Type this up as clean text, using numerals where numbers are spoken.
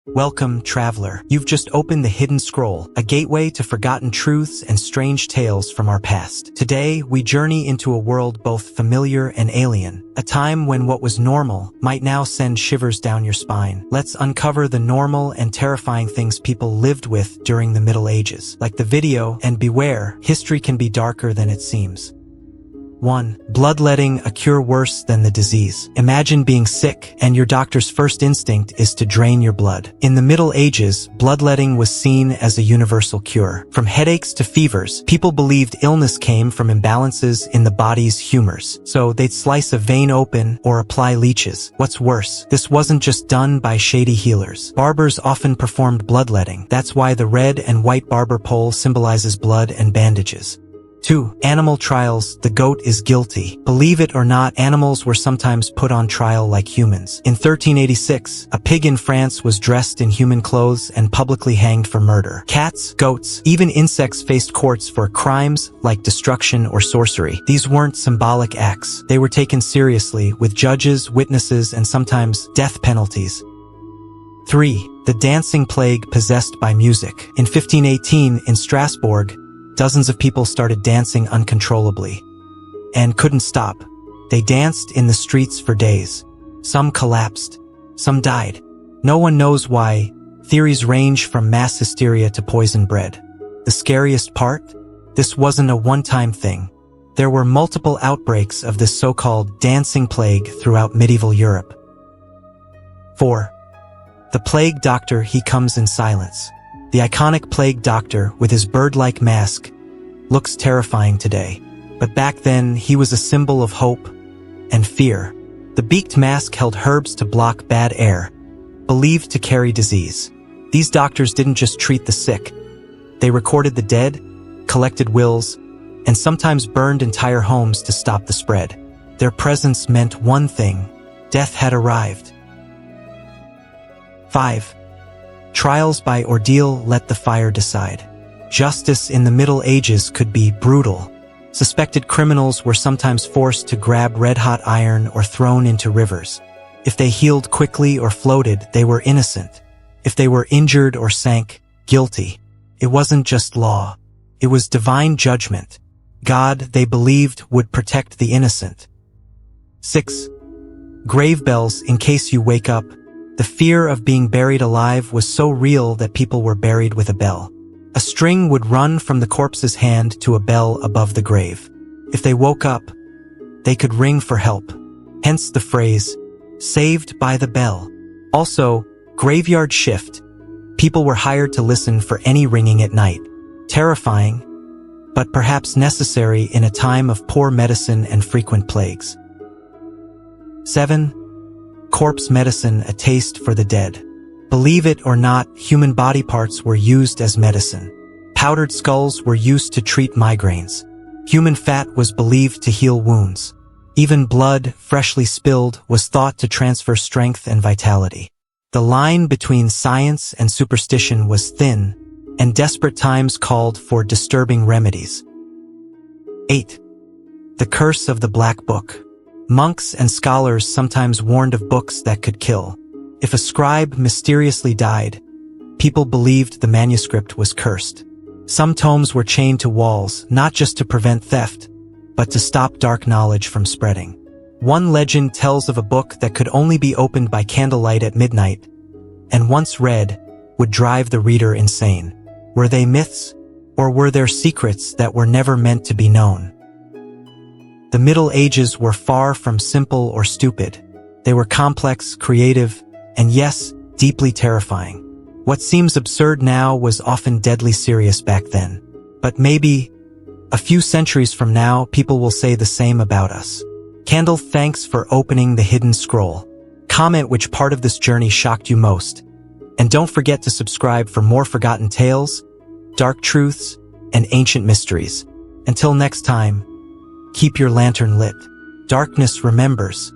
Welcome, traveler. You've just opened the Hidden Scroll, a gateway to forgotten truths and strange tales from our past. Today, we journey into a world both familiar and alien, a time when what was normal might now send shivers down your spine. Let's uncover the normal and terrifying things people lived with during the Middle Ages. Like the video, and beware, history can be darker than it seems. 1. Bloodletting, a cure worse than the disease. Imagine being sick, and your doctor's first instinct is to drain your blood. In the Middle Ages, bloodletting was seen as a universal cure. From headaches to fevers, people believed illness came from imbalances in the body's humors. So they'd slice a vein open or apply leeches. What's worse, this wasn't just done by shady healers. Barbers often performed bloodletting. That's why the red and white barber pole symbolizes blood and bandages. 2. Animal trials. The goat is guilty. Believe it or not, animals were sometimes put on trial like humans. In 1386, a pig in France was dressed in human clothes and publicly hanged for murder. Cats, goats, even insects faced courts for crimes like destruction or sorcery. These weren't symbolic acts. They were taken seriously, with judges, witnesses, and sometimes death penalties. 3. The dancing plague possessed by music. In 1518, in Strasbourg, dozens of people started dancing uncontrollably and couldn't stop. They danced in the streets for days. Some collapsed. Some died. No one knows why. Theories range from mass hysteria to poison bread. The scariest part? This wasn't a one-time thing. There were multiple outbreaks of this so-called dancing plague throughout medieval Europe. 4. The plague doctor. He comes in silence. The iconic plague doctor, with his bird-like mask, looks terrifying today. But back then, he was a symbol of hope and fear. The beaked mask held herbs to block bad air, believed to carry disease. These doctors didn't just treat the sick. They recorded the dead, collected wills, and sometimes burned entire homes to stop the spread. Their presence meant one thing: death had arrived. 5. Trials by ordeal. Let the fire decide. Justice in the Middle Ages could be brutal. Suspected criminals were sometimes forced to grab red-hot iron or thrown into rivers. If they healed quickly or floated, they were innocent. If they were injured or sank, guilty. It wasn't just law. It was divine judgment. God, they believed, would protect the innocent. 6. Grave bells. In case you wake up. The fear of being buried alive was so real that people were buried with a bell. A string would run from the corpse's hand to a bell above the grave. If they woke up, they could ring for help. Hence the phrase, "saved by the bell." Also, graveyard shift. People were hired to listen for any ringing at night. Terrifying, but perhaps necessary in a time of poor medicine and frequent plagues. 7. Corpse medicine. A taste for the dead. Believe it or not, human body parts were used as medicine. Powdered skulls were used to treat migraines. Human fat was believed to heal wounds. Even blood, freshly spilled, was thought to transfer strength and vitality. The line between science and superstition was thin, and desperate times called for disturbing remedies. 8. The curse of the Black Book. Monks and scholars sometimes warned of books that could kill. If a scribe mysteriously died, people believed the manuscript was cursed. Some tomes were chained to walls, not just to prevent theft, but to stop dark knowledge from spreading. One legend tells of a book that could only be opened by candlelight at midnight, and once read, would drive the reader insane. Were they myths, or were there secrets that were never meant to be known? The Middle Ages were far from simple or stupid. They were complex, creative, and yes, deeply terrifying. What seems absurd now was often deadly serious back then. But maybe, a few centuries from now, people will say the same about us. Candle, thanks for opening the Hidden Scroll. Comment which part of this journey shocked you most. And don't forget to subscribe for more forgotten tales, dark truths, and ancient mysteries. Until next time, keep your lantern lit. Darkness remembers.